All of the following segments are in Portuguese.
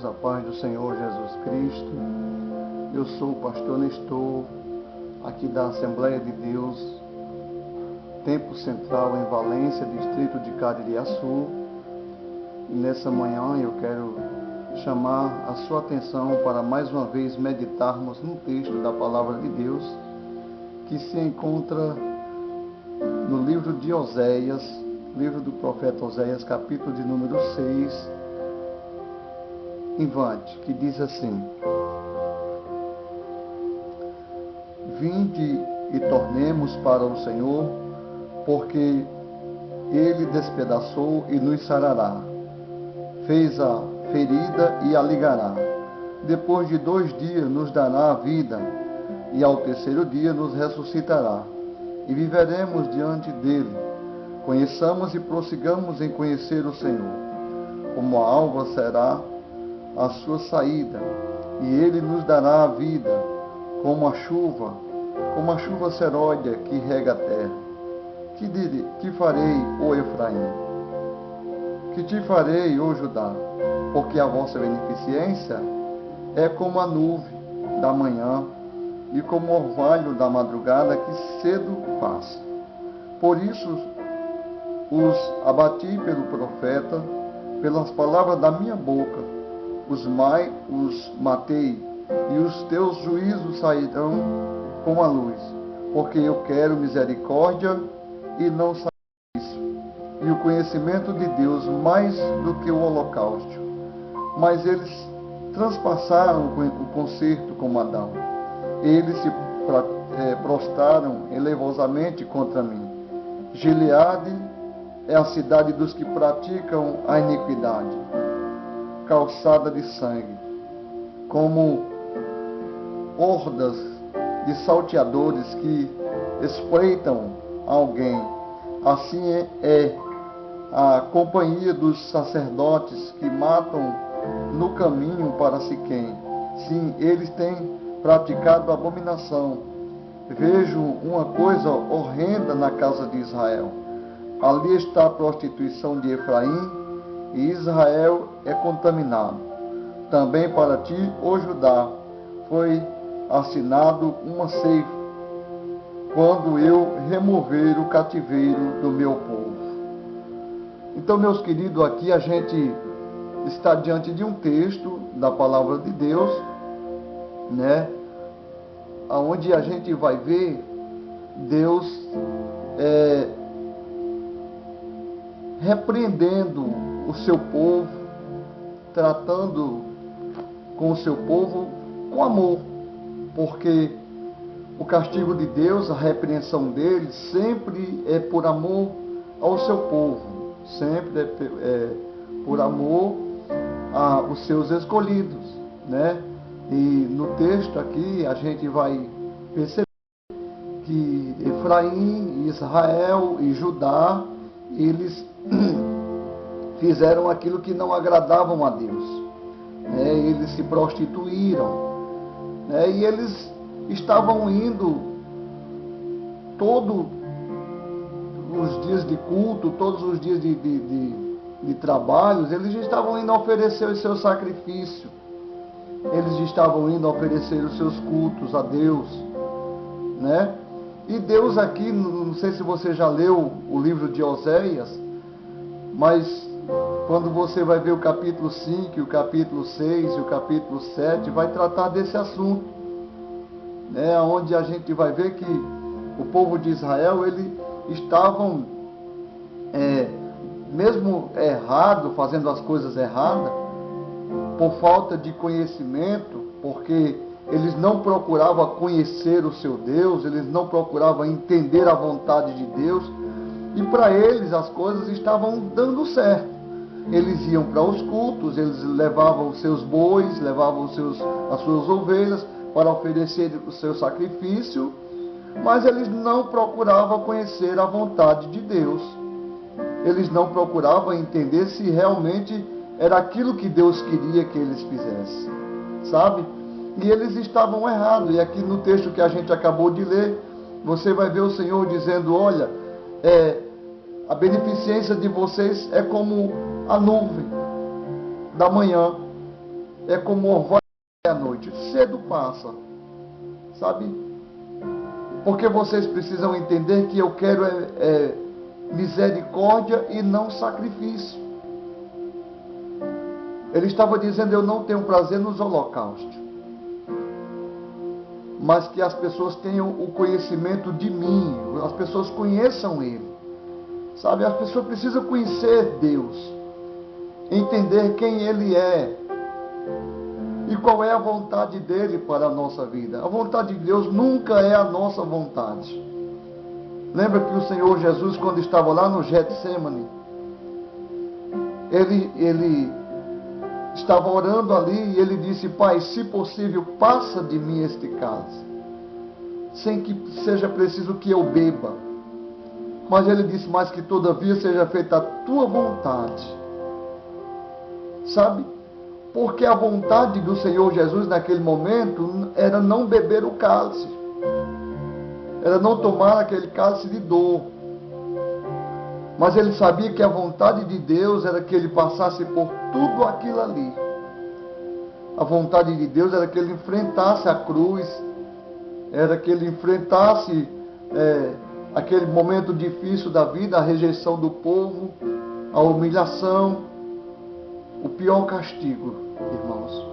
irmãos, a paz do Senhor Jesus Cristo. Eu sou o pastor Nestor, aqui da Assembleia de Deus, Templo Central em Valência, distrito de Caririaçu. E nessa manhã eu quero chamar a sua atenção para mais uma vez meditarmos no texto da Palavra de Deus, que se encontra no livro de Oséias, livro do profeta Oséias, capítulo de número 6, invante, que diz assim: Vinde e tornemos para o Senhor, porque Ele despedaçou e nos sarará, fez a ferida e a ligará. Depois de 2 dias nos dará a vida, e ao 3º dia nos ressuscitará, e viveremos diante dele. Conheçamos e prossigamos em conhecer o Senhor. Como a alva será a sua saída, e ele nos dará a vida, como a chuva seródia que rega a terra. Que farei, ó Efraim? Que te farei, ó Judá? Porque a vossa beneficência é como a nuvem da manhã, e como o orvalho da madrugada que cedo passa. Por isso os abati pelo profeta, pelas palavras da minha boca, os matei, e os teus juízos sairão como a luz, porque eu quero misericórdia e não sacrifício, e o conhecimento de Deus mais do que o holocausto. Mas eles transpassaram o concerto como Adão. Eles se prostraram elevosamente contra mim. Gileade é a cidade dos que praticam a iniquidade, calçada de sangue, como hordas de salteadores que espreitam alguém. Assim é a companhia dos sacerdotes que matam no caminho para Siquém. Sim, eles têm praticado abominação. Vejo uma coisa horrenda na casa de Israel. Ali está a prostituição de Efraim, e Israel é contaminado. Também para ti, ó Judá, foi assinado uma ceifa, quando eu remover o cativeiro do meu povo. Então, meus queridos, aqui a gente está diante de um texto da palavra de Deus, onde a gente vai ver Deus repreendendo o seu povo, tratando com o seu povo com amor, porque o castigo de Deus, a repreensão dele, sempre é por amor ao seu povo, sempre é por amor aos seus escolhidos, E no texto aqui a gente vai perceber que Efraim, Israel e Judá, eles fizeram aquilo que não agradavam a Deus, Eles se prostituíram, E eles estavam indo todos os dias de culto, todos os dias de trabalhos, eles estavam indo oferecer o seu sacrifício, eles estavam indo oferecer os seus cultos a Deus, E Deus aqui, não sei se você já leu o livro de Oséias, mas quando você vai ver o capítulo 5, o capítulo 6 e o capítulo 7, vai tratar desse assunto, onde a gente vai ver que o povo de Israel, eles estavam, mesmo errado, fazendo as coisas erradas, por falta de conhecimento, porque eles não procuravam conhecer o seu Deus, eles não procuravam entender a vontade de Deus, e para eles as coisas estavam dando certo. Eles iam para os cultos, eles levavam os seus bois, levavam as suas ovelhas para oferecer o seu sacrifício, mas eles não procuravam conhecer a vontade de Deus. Eles não procuravam entender se realmente era aquilo que Deus queria que eles fizessem, sabe? E eles estavam errados. E aqui no texto que a gente acabou de ler, você vai ver o Senhor dizendo: olha, a beneficência de vocês é como a nuvem da manhã, é como o orvalho à noite, cedo passa, sabe? Porque vocês precisam entender que eu quero misericórdia e não sacrifício. Ele estava dizendo, eu não tenho prazer nos holocaustos, mas que as pessoas tenham o conhecimento de mim, as pessoas conheçam Ele, sabe? As pessoas precisam conhecer Deus, entender quem Ele é e qual é a vontade dEle para a nossa vida. A vontade de Deus nunca é a nossa vontade. Lembra que o Senhor Jesus, quando estava lá no Getsemane, ele estava orando ali e ele disse, Pai, se possível, passa de mim este cálice, sem que seja preciso que eu beba. Mas ele disse, mas que todavia seja feita a tua vontade. Sabe? Porque a vontade do Senhor Jesus naquele momento era não beber o cálice, era não tomar aquele cálice de dor. Mas ele sabia que a vontade de Deus era que ele passasse por tudo aquilo ali. A vontade de Deus era que ele enfrentasse a cruz, era que ele enfrentasse aquele momento difícil da vida, a rejeição do povo, a humilhação, o pior castigo, irmãos,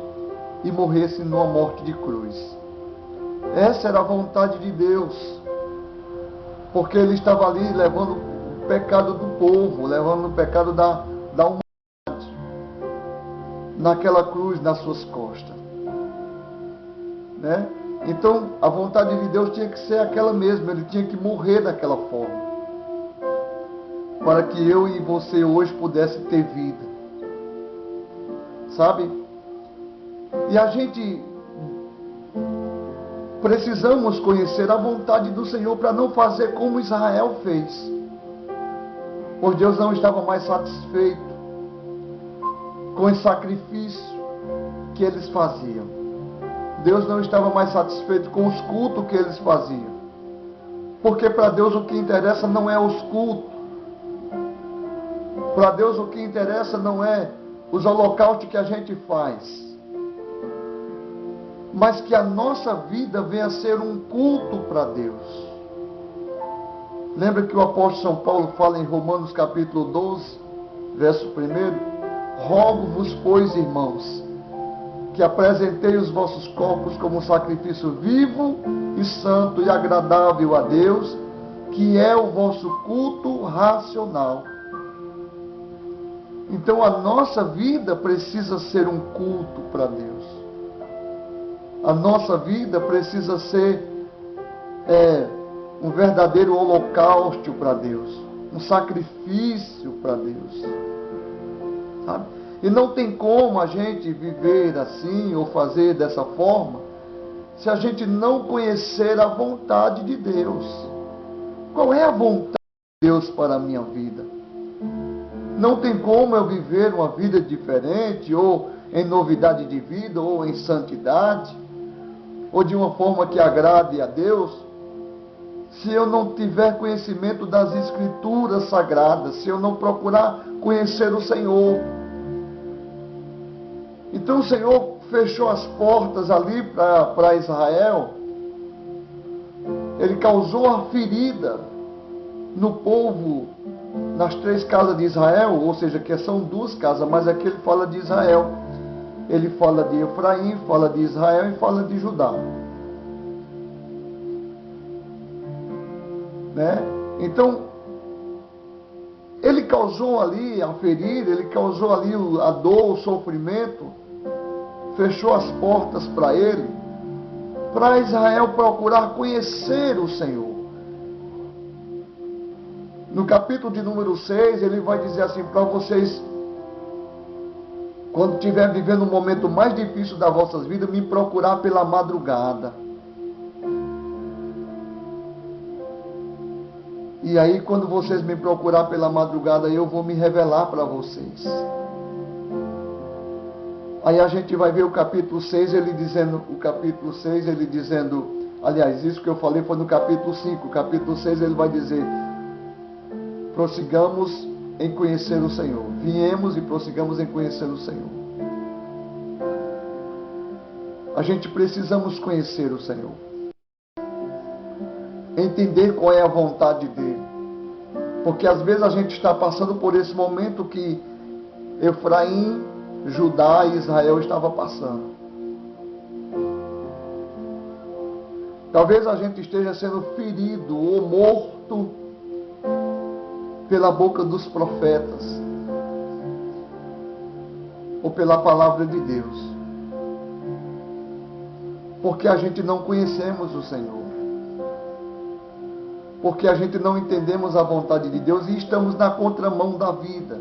e morresse numa morte de cruz. Essa era a vontade de Deus, porque ele estava ali levando o pecado do povo, levando o pecado da humanidade, naquela cruz nas suas costas, né? Então a vontade de Deus tinha que ser aquela mesma, ele tinha que morrer daquela forma, para que eu e você hoje pudesse ter vida, sabe? E a gente precisamos conhecer a vontade do Senhor para não fazer como Israel fez. Pois Deus não estava mais satisfeito com o sacrifício que eles faziam. Deus não estava mais satisfeito com os cultos que eles faziam. Porque para Deus o que interessa não é os cultos. Para Deus o que interessa não é os holocaustos que a gente faz, mas que a nossa vida venha a ser um culto para Deus. Lembra que o apóstolo São Paulo fala em Romanos capítulo 12, verso 1? Rogo-vos, pois, irmãos, que apresentei os vossos corpos como sacrifício vivo e santo e agradável a Deus, que é o vosso culto racional. Então a nossa vida precisa ser um culto para Deus. A nossa vida precisa ser um verdadeiro holocausto para Deus, um sacrifício para Deus, sabe? E não tem como a gente viver assim ou fazer dessa forma se a gente não conhecer a vontade de Deus. Qual é a vontade de Deus para a minha vida? Não tem como eu viver uma vida diferente, ou em novidade de vida, ou em santidade, ou de uma forma que agrade a Deus, se eu não tiver conhecimento das Escrituras Sagradas, se eu não procurar conhecer o Senhor. Então o Senhor fechou as portas ali para Israel, Ele causou a ferida no povo, nas 3 casas de Israel, ou seja, que são 2 casas, mas aqui ele fala de Israel. Ele fala de Efraim, fala de Israel e fala de Judá. Né? Então, ele causou ali a ferida, ele causou ali a dor, o sofrimento, fechou as portas para ele, para Israel procurar conhecer o Senhor. No capítulo de número 6, ele vai dizer assim para vocês: quando estiver vivendo um momento mais difícil das vossas vidas, me procurar pela madrugada. E aí, quando vocês me procurar pela madrugada, eu vou me revelar para vocês. Aí a gente vai ver o capítulo 6, ele dizendo, aliás, isso que eu falei foi no capítulo 5. O capítulo 6 ele vai dizer: prossigamos em conhecer o Senhor. Viemos e prossigamos em conhecer o Senhor. a gente precisamos conhecer o Senhor, entender qual é a vontade dele, porque às vezes a gente está passando por esse momento que Efraim, Judá e Israel estavam passando. Talvez a gente esteja sendo ferido ou morto pela boca dos profetas ou pela palavra de Deus, porque a gente não conhecemos o Senhor, porque a gente não entendemos a vontade de Deus e estamos na contramão da vida,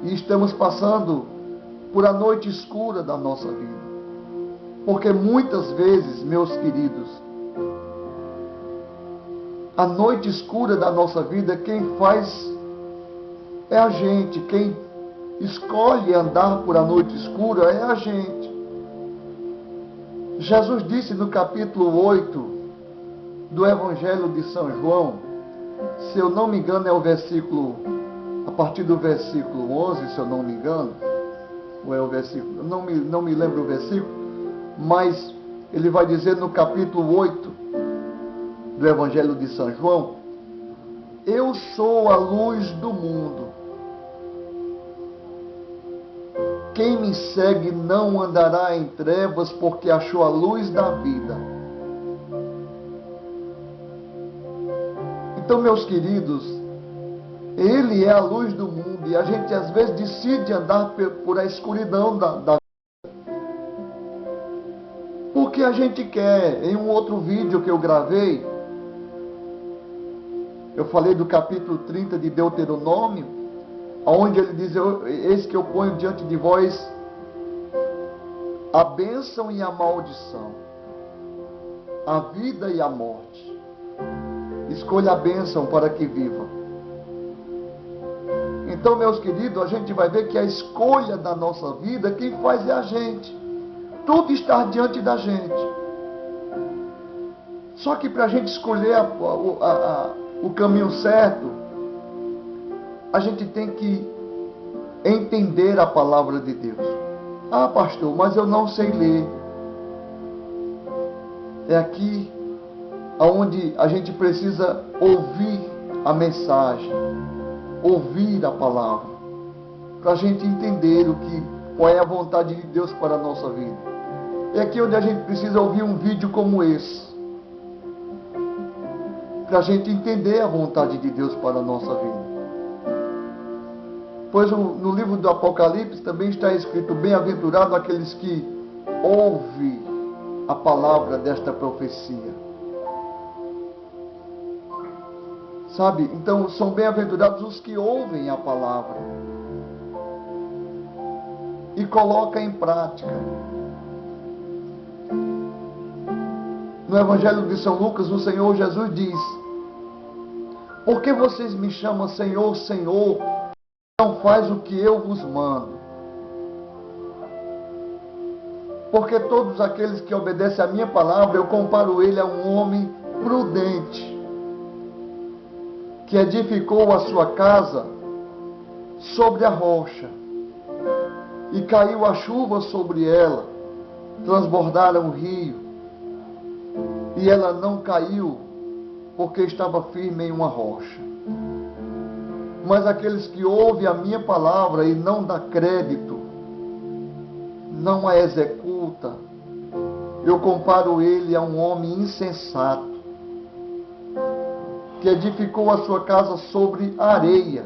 e estamos passando por a noite escura da nossa vida. Porque muitas vezes, meus queridos, a noite escura da nossa vida, quem faz é a gente. Quem escolhe andar por a noite escura é a gente. Jesus disse no capítulo 8 do Evangelho de São João, se eu não me engano é o versículo, a partir do versículo 11, se eu não me engano, ou é o versículo, não me lembro o versículo, mas ele vai dizer no capítulo 8 do Evangelho de São João: eu sou a luz do mundo. Quem me segue não andará em trevas, porque achou a luz da vida. Então, meus queridos, ele é a luz do mundo, e a gente às vezes decide andar por a escuridão da vida. Porque a gente quer. Em um outro vídeo que eu gravei, eu falei do capítulo 30 de Deuteronômio, onde ele diz: eis que eu ponho diante de vós a bênção e a maldição, a vida e a morte. Escolha a bênção para que viva. Então, meus queridos, a gente vai ver que a escolha da nossa vida, quem faz é a gente. Tudo está diante da gente. Só que para a gente escolher o caminho certo, a gente tem que entender a palavra de Deus. Ah, pastor, mas eu não sei ler. É aqui onde a gente precisa ouvir a mensagem, ouvir a palavra, para a gente entender qual é a vontade de Deus para a nossa vida. É aqui onde a gente precisa ouvir um vídeo como esse, para a gente entender a vontade de Deus para a nossa vida. Pois no livro do Apocalipse também está escrito: bem-aventurado aqueles que ouvem a palavra desta profecia. Sabe? Então são bem-aventurados os que ouvem a palavra e colocam em prática. No Evangelho de São Lucas, o Senhor Jesus diz: por que vocês me chamam Senhor, Senhor, não faz o que eu vos mando? Porque todos aqueles que obedecem a minha palavra, eu comparo ele a um homem prudente, que edificou a sua casa sobre a rocha, e caiu a chuva sobre ela, transbordaram o rio, e ela não caiu, porque estava firme em uma rocha. Mas aqueles que ouvem a minha palavra e não dá crédito, não a executa, eu comparo ele a um homem insensato, que edificou a sua casa sobre areia,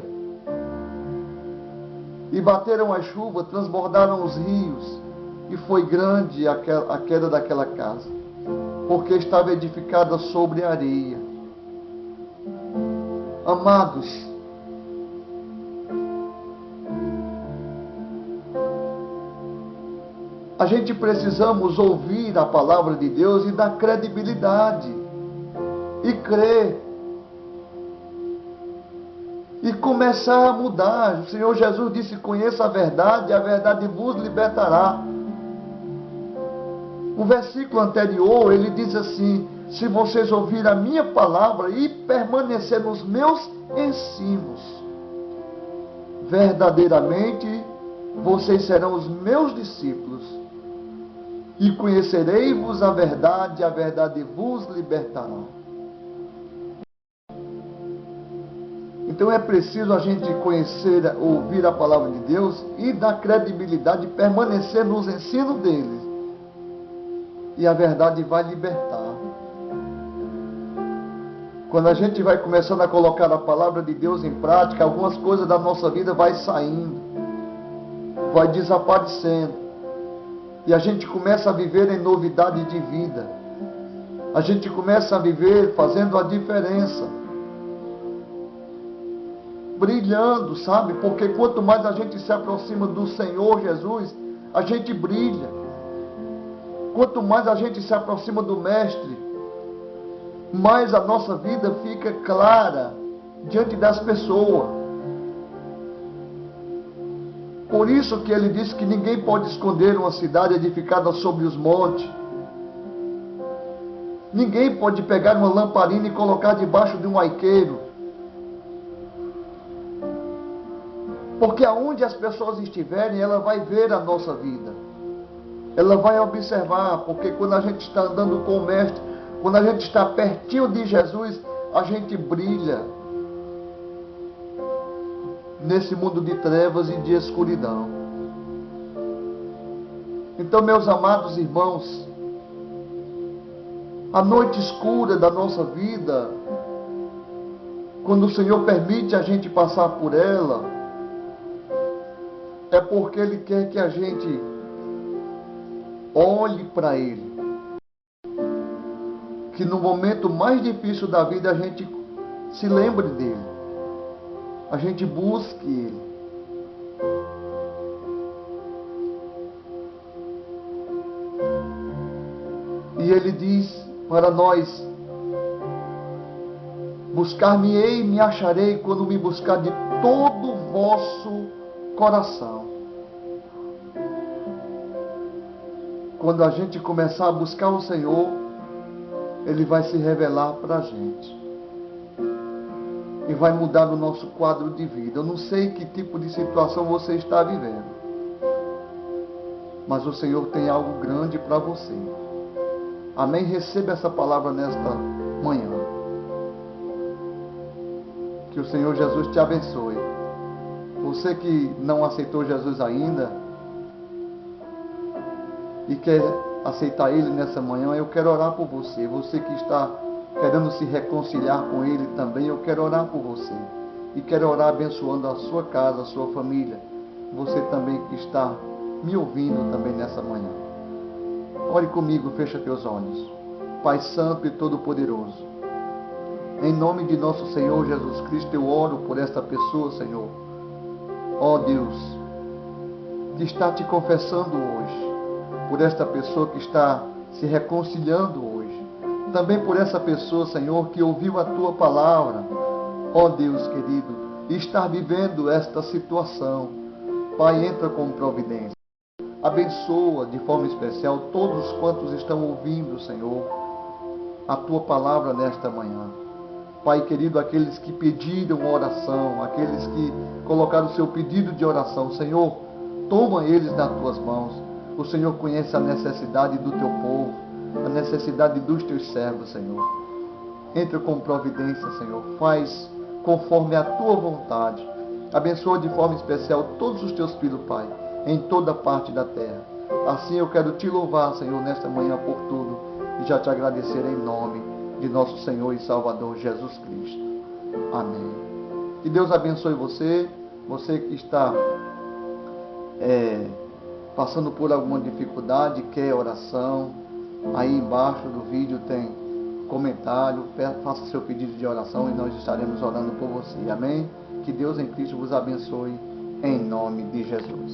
e bateram a chuva, transbordaram os rios, e foi grande a queda daquela casa, porque estava edificada sobre areia. Amados, a gente precisamos ouvir a palavra de Deus e dar credibilidade, e crer, e começar a mudar. O Senhor Jesus disse: conheça a verdade vos libertará. O versículo anterior, ele diz assim: se vocês ouvirem a minha palavra e permanecer nos meus ensinos, verdadeiramente vocês serão os meus discípulos E conhecereis-vos a verdade vos libertará. Então é preciso a gente conhecer, ouvir a palavra de Deus e dar credibilidade, permanecer nos ensinos dele. E a verdade vai libertar. Quando a gente vai começando a colocar a palavra de Deus em prática, algumas coisas da nossa vida vai saindo, vai desaparecendo. E a gente começa a viver em novidade de vida. A gente começa a viver fazendo a diferença. Brilhando, sabe? Porque quanto mais a gente se aproxima do Senhor Jesus, a gente brilha. Quanto mais a gente se aproxima do Mestre, mais a nossa vida fica clara diante das pessoas. Por isso que ele disse que ninguém pode esconder uma cidade edificada sobre os montes. Ninguém pode pegar uma lamparina e colocar debaixo de um aiqueiro. Porque aonde as pessoas estiverem, ela vai ver a nossa vida. Ela vai observar, porque quando a gente está andando com o Mestre, quando a gente está pertinho de Jesus, a gente brilha nesse mundo de trevas e de escuridão. Então, meus amados irmãos, a noite escura da nossa vida, quando o Senhor permite a gente passar por ela, é porque Ele quer que a gente olhe para Ele. Que no momento mais difícil da vida a gente se lembre dEle. A gente busque Ele. E Ele diz para nós: buscar-me-ei e me acharei quando me buscar de todo o vosso coração. Quando a gente começar a buscar o Senhor, Ele vai se revelar para a gente. E vai mudar o nosso quadro de vida. Eu não sei que tipo de situação você está vivendo. Mas o Senhor tem algo grande para você. Amém? Receba essa palavra nesta manhã. Que o Senhor Jesus te abençoe. Você que não aceitou Jesus ainda e quer aceitar Ele nessa manhã, eu quero orar por você. Você que está querendo se reconciliar com Ele também, eu quero orar por você. E quero orar abençoando a sua casa, a sua família. Você também que está me ouvindo também nessa manhã. Ore comigo, fecha teus olhos. Pai Santo e Todo-Poderoso, em nome de nosso Senhor Jesus Cristo, eu oro por esta pessoa, Senhor. Ó Deus, que está te confessando hoje, por esta pessoa que está se reconciliando hoje, também por essa pessoa, Senhor, que ouviu a Tua palavra, ó Deus querido, e está vivendo esta situação. Pai, entra com providência, abençoa de forma especial todos quantos estão ouvindo, Senhor, a Tua palavra nesta manhã. Pai querido, aqueles que pediram oração, aqueles que colocaram o seu pedido de oração, Senhor, toma eles nas Tuas mãos. O Senhor conhece a necessidade do Teu povo, a necessidade dos Teus servos, Senhor. Entra com providência, Senhor. Faz conforme a Tua vontade. Abençoa de forma especial todos os Teus filhos, Pai, em toda parte da terra. Assim eu quero Te louvar, Senhor, nesta manhã por tudo e já Te agradecer em nome de nosso Senhor e Salvador Jesus Cristo. Amém. Que Deus abençoe você, você que está passando por alguma dificuldade, quer oração, aí embaixo do vídeo tem comentário, faça seu pedido de oração e nós estaremos orando por você. Amém? Que Deus em Cristo vos abençoe em nome de Jesus.